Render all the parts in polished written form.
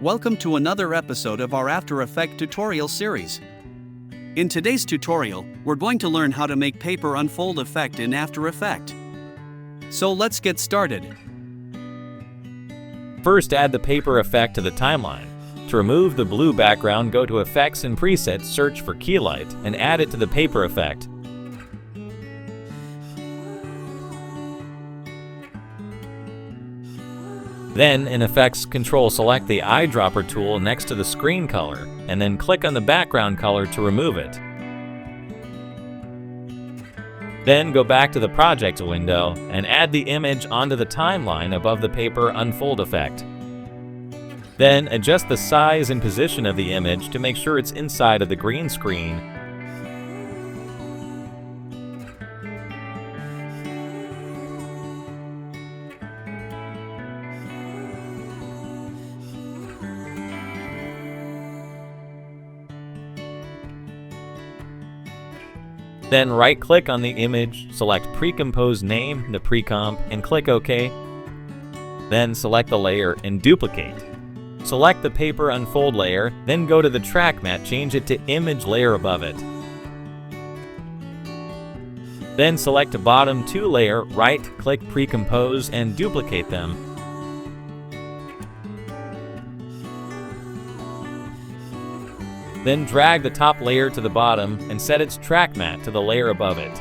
Welcome to another episode of our After Effects tutorial series. In today's tutorial, we're going to learn how to make paper unfold effect in After Effects. So let's get started. First, add the paper effect to the timeline. To remove the blue background, go to Effects and Presets, search for Key Light, and add it to the paper effect. Then, in Effects, select the eyedropper tool next to the screen color, and then click on the background color to remove it. Then go back to the Project window and add the image onto the timeline above the paper unfold effect. Then adjust the size and position of the image to make sure it's inside of the green screen. Then right-click on the image, select Pre-compose Name, the Pre-comp, and click OK. Then select the layer and duplicate. Select the paper unfold layer, then go to the track mat, change it to Image Layer above it. Then select the bottom two layer, right-click Pre-compose, and duplicate them. Then drag the top layer to the bottom and set its track mat to the layer above it.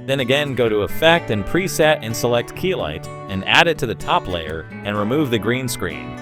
Then again go to Effect and Preset and select Key Light and add it to the top layer and remove the green screen.